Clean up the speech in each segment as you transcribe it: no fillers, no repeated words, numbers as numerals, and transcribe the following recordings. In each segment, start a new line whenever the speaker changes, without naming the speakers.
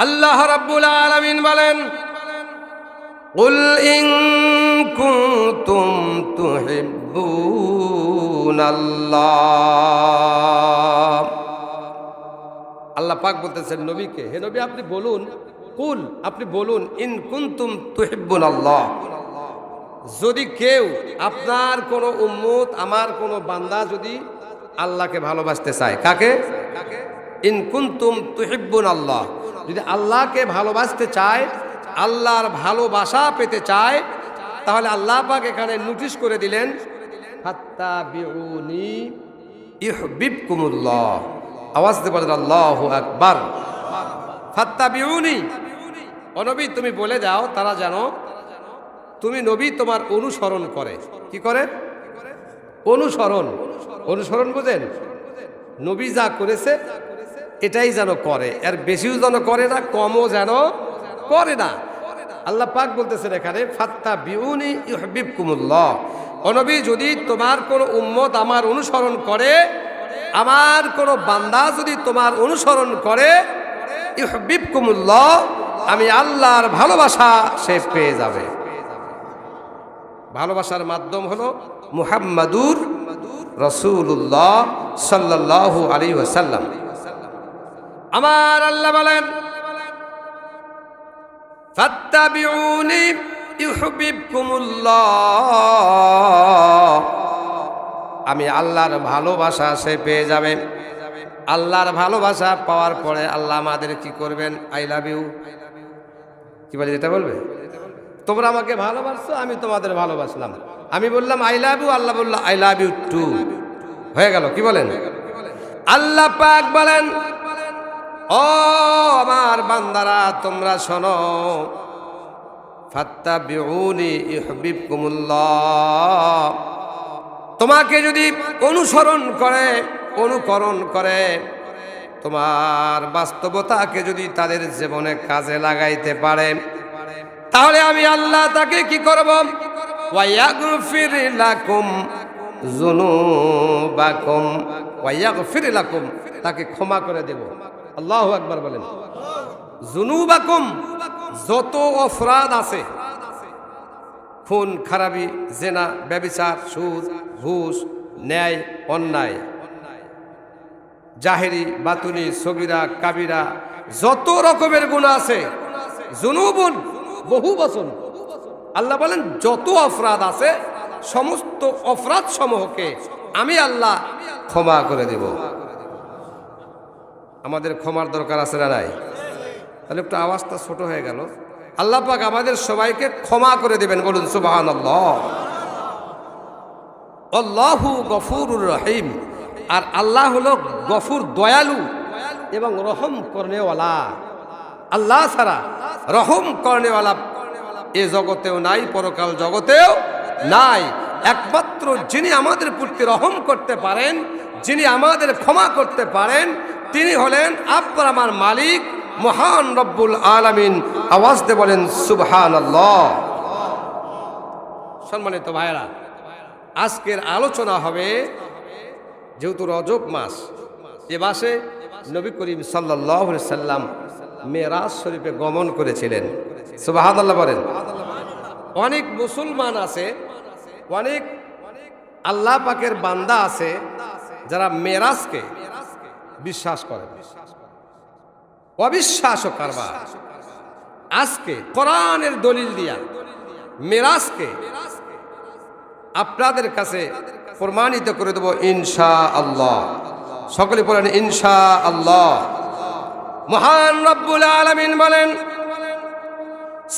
আল্লাহ রাব্বুল আলামিন বলেন, কুল ইন কুনতুম তুহিব্বুনাল্লাহ। আল্লাহ পাক বলতেছেন নবীকে, হে নবী আপনি বলুন, কুল আপনি বলুন, ইন কুনতুম তুহিব্বুনাল্লাহ, যদি কেউ আপনার কোনো উম্মত আমার কোনো বান্দা যদি আল্লাহকে ভালোবাসতে চায়, কাকে? ইন কুনতুম তুহিব্বুনাল্লাহ, যদি আল্লাহকে ভালোবাসতে চায়, আল্লাহর ভালোবাসা পেতে চায়, তাহলে আল্লাহ পাক এখানে নোটিশ করে দিলেন, ফাত্তাবিউনি ইউহিব্বুকুমুল্লাহ। আওয়াজ দিয়ে বলেন আল্লাহু আকবার। ফাত্তাবিউনি, ও নবী তুমি বলে দাও তারা যেন তুমি নবী তোমার অনুসরণ করে। কি করে? অনুসরণ। অনুসরণ বুঝেন? নবী যা করেছে এটাই যেন করে, এর বেশিও যেন করে না, কমও যেন করে না। আল্লাহ পাক বলতেছেন এখানে, ফাত্তাবিউনি ইউহিব্বুকুমুল্লাহ, ও নবী যদি তোমার কোনো উম্মত আমার অনুসরণ করে, আমার কোনো বান্দা যদি তোমার অনুসরণ করে, ইউহিব্বুকুমুল্লাহ, আমি আল্লাহর ভালোবাসা সে পেয়ে যাবে। ভালোবাসার মাধ্যম হলো মুহাম্মাদুর রাসূলুল্লাহ সাল্লাল্লাহু আলাইহি ওয়াসাল্লাম। আমার আল্লাহ বলেন, ফাত্তাবিউনি ইউহিব্বুকুমুল্লাহ, আমি আল্লাহর ভালোবাসা সে পেয়ে যাবে। আল্লাহর ভালোবাসা পাওয়ার পরে আল্লাহ আমাদের কি করবেন? আই লাভ ইউ, কি বলে যেটা বলবে, তোমরা আমাকে ভালোবাসছো, আমি তোমাদের ভালোবাসলাম। আমি বললাম আই লাভ ইউ, আল্লাহ বলল আই লাভ ইউ টু, হয়ে গেল। কি বলেন? আল্লাহ পাক বলেন, ও আমার বান্দারা তোমরা শোনো, ফাত্তাবিউনি ইউহিব্বুকুমুল্লাহ, তোমাকে যদি অনুসরণ করে, অনুকরণ করে, তোমার বাস্তবতাকে যদি তাদের জীবনে কাজে লাগাইতে পারে, তাহলে আমি আল্লাহ তাকে কি করব? ওয়ায়াগফির লাকুম যুনুবাকুম, ওয়ায়াগফির লাকুম, তাকে ক্ষমা করে দেব। আল্লাহু আকবার বলেন। যুনুবাকুম, যত অপরাধ আছে, খুন খারাপি, জেনা, ব্যভিচার, সুদ, ঘুষ, ন্যায় অন্যায়, জাহেরি, বাতুনি, সগীরা, কাবিরা, যত রকমের গুনাহ আছে, যুনুবুন বহু বচন। আল্লাহ বলেন যত অপরাধ আছে, সমস্ত অপরাধ সমূহকে আমি আল্লাহ ক্ষমা করে দেব। আমাদের ক্ষমার দরকার আছে না নাই? তাহলে একটু আওয়াজটা ছোট হয়ে গেল। আল্লাহ পাক আমাদের সবাইকে ক্ষমা করে দেবেন, বলুন সুবহানাল্লাহ। আল্লাহু গফুরুর রহিম, আর আল্লাহ হলো গফুর, দয়ালু এবং রহম করনেওয়ালা। আল্লাহ ছাড়া রহম করনেওয়ালা এ জগতেও নাই, পরকাল জগতেও নাই। একমাত্র যিনি আমাদের প্রতি রহম করতে পারেন, যিনি আমাদের ক্ষমা করতে পারেন, তিনি হলেন আপনার আমার মালিক মহান রব্বুল আলামিন। আওয়াজ দিয়ে বলেন সুবহানাল্লাহ। সম্মানিত ভাইরা, আজকের আলোচনা হবে, যেহেতু রজব মাস, এ মাসে নবী করিম সাল্লাল্লাহু আলাইহি সাল্লাম মেরাজ শরীফে গমন করেছিলেন। সুবহানাল্লাহ বলেন। অনেক মুসলমান আছে, অনেক আল্লাহ পাকের বান্দা আছে যারা মেরাজকে বিশ্বাস করে, অবিশ্বাসও কারবার। আজকে কোরআনের দলিল দিয়া মেরাজকে আপনাদের কাছে প্রমাণিত করে দেব ইনশাআল্লাহ। সকলে বলেন ইনশাআল্লাহ। মহান রব্বুল আলামিন বলেন,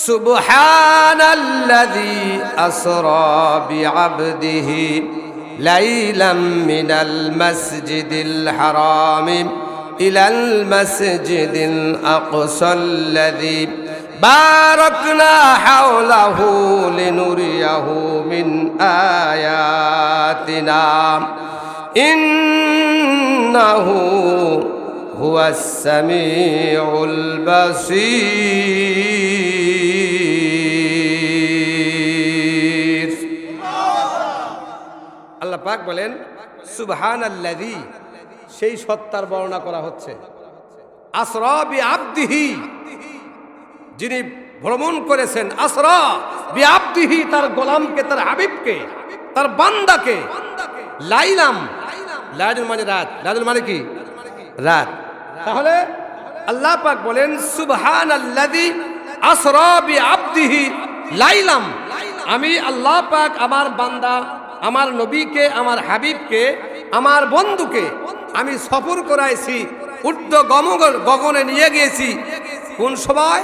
সুবহানাল্লাযী আসরা বিআবদিহি লাইলাম মিনাল মাসজিদিল হারামি ইলাল মাসজিদিল আকসাল্লাযী বারাকনা হাওলাহু লিনুরিয়াহু মিন আয়াতিনা ইন্নাহু হুয়াস সামিউল বাসীর। আল্লাহ পাক বলেন সুবহানাল্লাযী, সেই সত্তার বর্ণনা করা হচ্ছে, আসরা বিআবদিহি, যিনি ভ্রমণ করেছেন আসরা বিআবদিহি, তার গোলামকে, তার হাবিবকে, তার বান্দাকে, লাইলাম, লাইলুল মানে রাত, লাইলুল মানে কি রাত। তাহলে আল্লাহ পাক বলেন সুবহানাল্লাযী আসরা বিআবদিহি লাইলাম, আমি আল্লাহ পাক আমার বান্দা, আমার নবীকে, আমার হাবিবকে, আমার বন্ধুকে আমি সফর করাইছি, ঊর্ধ্ব গগনে নিয়ে গিয়েছি। কোন সময়?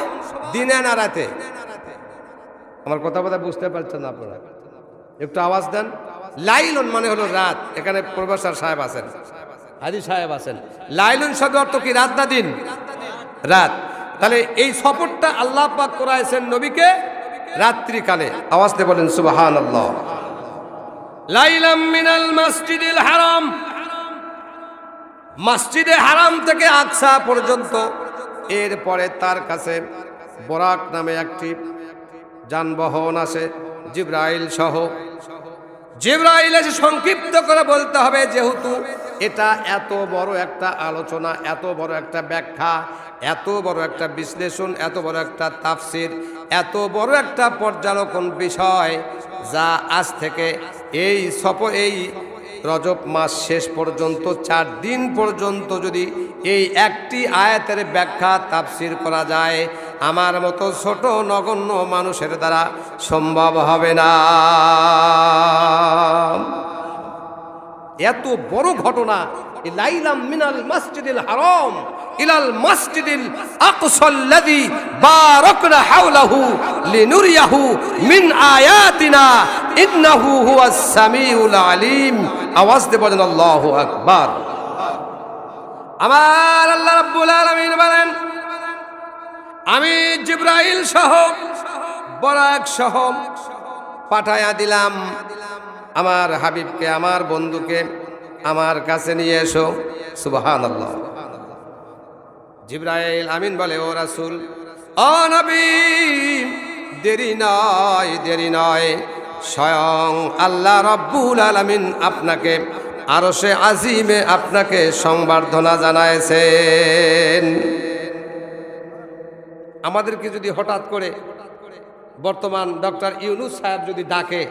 দিনে না রাতে? আমার কথা বুঝতে পারছেন না আপনারা? একটু আওয়াজ দেন। লাইলুন মানে হলো রাত। এখানে প্রফেসর সাহেব আছেন, হাজি সাহেব আছেন। লাইলুন শব্দ অর্থ কি? রাত না দিন? রাত। তাহলে এই সফরটা আল্লাহ পাক করাইছেন নবীকে রাত্রিকালে। আওয়াজ দিয়ে বলেন সুবহানাল্লাহ। লাইলাম মিনাল মসজিদিল হারাম, মসজিদে হারাম থেকে আকসা পর্যন্ত। এরপরে তার কাছে বরাক নামে একটি যানবাহন আসে, জিবরাইল সহ। জিবরাইল এসে সংক্ষিপ্ত করে বলতে হবে, যেহেতু এটা এত বড় একটা আলোচনা, এত বড় একটা ব্যাখ্যা, এত বড় একটা বিশ্লেষণ, এত বড় একটা তাফসির, এত বড় একটা পর্যালোচন বিষয়, যা আজ থেকে এই রজব মাস শেষ পর্যন্ত 4 দিন পর্যন্ত যদি এই একটি আয়াতের ব্যাখ্যা তাফসির করা যায়, আমার মতো ছোট নগণ্য মানুষের দ্বারা সম্ভব হবে না। এত বড় ঘটনা, লাইলাম মিনাল মসজিদিল হারাম ইলাল মসজিদিল আকসাল্লাযী বারাকনা হাওলাহু লিনুরিয়াহু মিন আয়াতিনা ইন্নাহু হুয়াস সামিউল আলিম। আওয়াজ দিয়ে বলেন আল্লাহু আকবার। আমার আল্লাহ রাব্বুল আলামিন বলেন, আমি জিবরাইল সহ বরাক সহ পাঠায়া দিলাম আমার হাবিবকে, আমার বন্ধুকে আমার কাছে নিয়ে এসো। সুবহানাল্লাহ। জিবরাইল আমিন বলে, ও রাসূল, ও নবী, দেরি নয়, দেরি নয়, স্বয়ং আল্লাহ রাব্বুল আলামিন আপনাকে আরশে আজিমে আপনাকে সংবর্ধনা জানাইছেন। আমাদেরকে যদি হঠাৎ করে বর্তমান ডক্টর ইউনূস সাহেব যদি ডাকে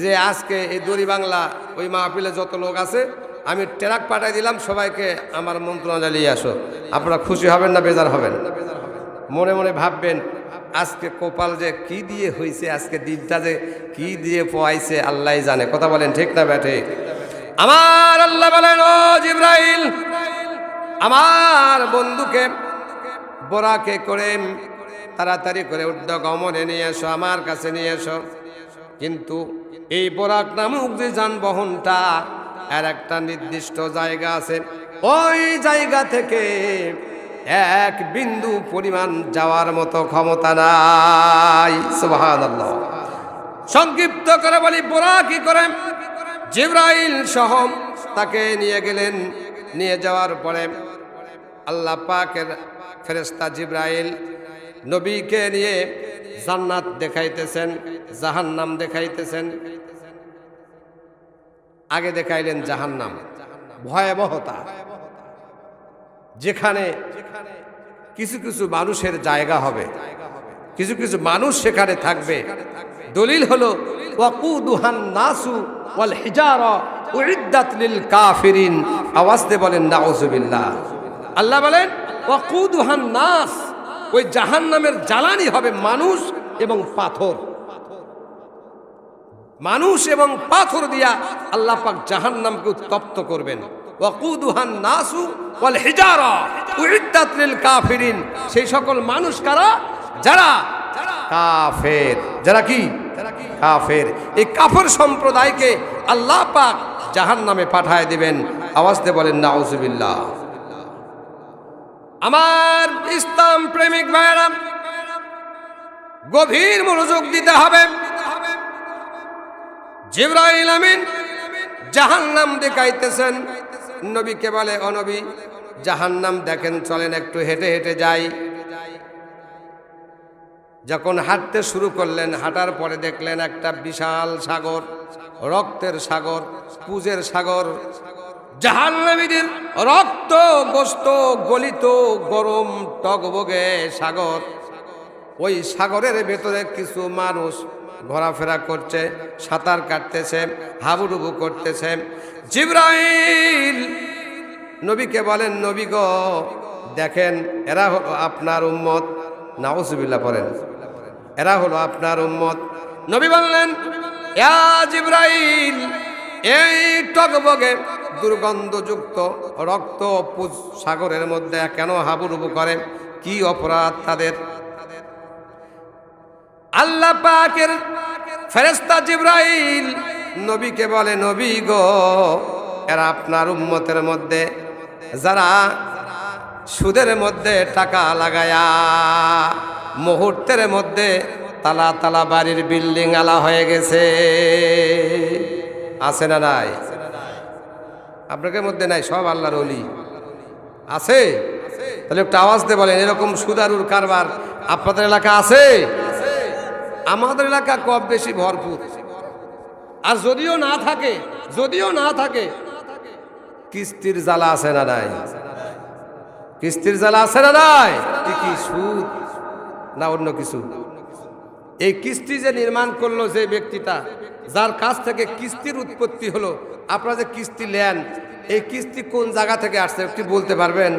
যে আজকে এই দড়ি বাংলা ওই মাহফিলে যত লোক আছে আমি ট্রাক পাঠিয়ে দিলাম, সবাইকে আমার মন্ত্রণালয়ে নিয়ে আসো, আপনারা খুশি হবেন না বেজার হবেন? মনে মনে ভাববেন, আজকে কপাল যে কি দিয়ে হয়েছে, আজকে দিনটা যে কি দিয়ে পোয়াইছে আল্লাহ জানে। কথা বলেন ঠিক না ব্যাঠে? আমার আল্লাহ বলেন, ও জিবরাইল, আমার বন্ধুকে বোরাকে করে তাড়াতাড়ি করে ঊর্ধ্ব গমনে নিয়ে এসো, আমার কাছে নিয়ে এসো। কিন্তু এই বোরাক নামক যে যানবাহনটা, এর একটা নির্দিষ্ট জায়গা আছে, ওই জায়গা থেকে 1 বিন্দু পরিমাণ যাওয়ার মতো ক্ষমতা নাই। সুবহানাল্লাহ। সংক্ষিপ্ত করে বলি, বোরাকি করে জিবরাইল সহ তাকে নিয়ে গেলেন। নিয়ে যাওয়ার পরে আল্লাহ পাকের ফেরেশতা জিবরাইল নবীকে নিয়ে জান্নাত দেখাইতেছেন, জাহান্নাম দেখাইতেছেন। আগে দেখাইলেন জাহান্নাম, ভয়াবহতা, যেখানে কিছু কিছু মানুষের জায়গা হবে, কিছু কিছু মানুষ সেখানে থাকবে। দলিল হলো ওয়াকুদুহান নাসু ওয়াল হিজারা উইদ্দাত লিল কাফিরিন। আওয়াজ দিয়ে বলেন নাউযুবিল্লাহ। আল্লাহ বলেন ওয়াকুদুহান নাস, ওই জাহান্নামের জ্বালানি হবে মানুষ এবং পাথর। মানুষ এবং পাথর দিয়া আল্লাহ পাক জাহান্নামকে উত্তপ্ত করবেন। ওয়াকুদুহান নাসু ওয়াল হিজারা উইদ্দাত লিল কাফিরিন। সেই সকল মানুষ কারা? যারা কাফের। যারা কি? কাফের। এই কাফের সম্প্রদায়কে আল্লাহ পাক জাহান্নামে পাঠায় দিবেন। আওয়াজ দিয়ে বলেন নাউযুবিল্লাহ। আমার ইসলাম প্রেমিক ভাইরা, গভীর মনোযোগ দিতে হবে। জিবরাইল আমিন জাহান্নাম দেখাইতেছেন, নবীকে বলে, ও নবী, জাহান্নাম দেখেন, চলেন একটু হেঁটে হেঁটে যাই। যখন হাঁটতে শুরু করলেন, হাঁটার পরে দেখলেন একটা বিশাল সাগর, রক্তের সাগর, পুজের সাগর, জাহান্নামীদের রক্ত গোস্ত গলিত গরম টগবগে সাগর। ওই সাগরের ভেতরে কিছু মানুষ ঘোরাফেরা করছে, সাঁতার কাটতেছে, হাবুডুবু করতেছে। জিবরাইল নবীকে বলেন, নবী গো দেখেন এরা হলো আপনার উম্মত। নাউজুবিল্লাহ পড়েন, এরা হলো আপনার উম্মত। নবী বললেন, ইয়া জিবরাইল, এই টগবগে দুর্গন্ধযুক্ত রক্ত পুজ সাগরের মধ্যে কেন হাবুডুবু করে? কি অপরাধ তাদের? আল্লাহ পাকের ফেরেশতা জিবরাইল নবীকে বলে, নবী গো এরা আপনার উম্মতের মধ্যে যারা সুদের মধ্যে টাকা লাগায়া মুহূর্তের মধ্যে তালা তালা বাড়ির বিল্ডিং আলা হয়ে গেছে। আছে না নাই? আপনাদের মধ্যে নাই, সব আল্লাহর ওলি আছে। তাহলে একটা আওয়াজ দিয়ে বলেন, এরকম সুদারুর কারবার আপনাদের এলাকা আছে? আমাদের এলাকা কম বেশি ভরপুর। আর যদিও না থাকে কিস্তির জ্বালা আছে না নাই? কিস্তির জ্বালা আছে না নাই? কি সুদ না অন্য কিছু? এই কিস্তি যে নির্মাণ করলো যে ব্যক্তিটা, যার কাছ থেকে কিস্তির উৎপত্তি হলো, আপনারা যে কিস্তি নেন, এই কিস্তি কোন জায়গা থেকে আসছে একটু বলতে পারবেন?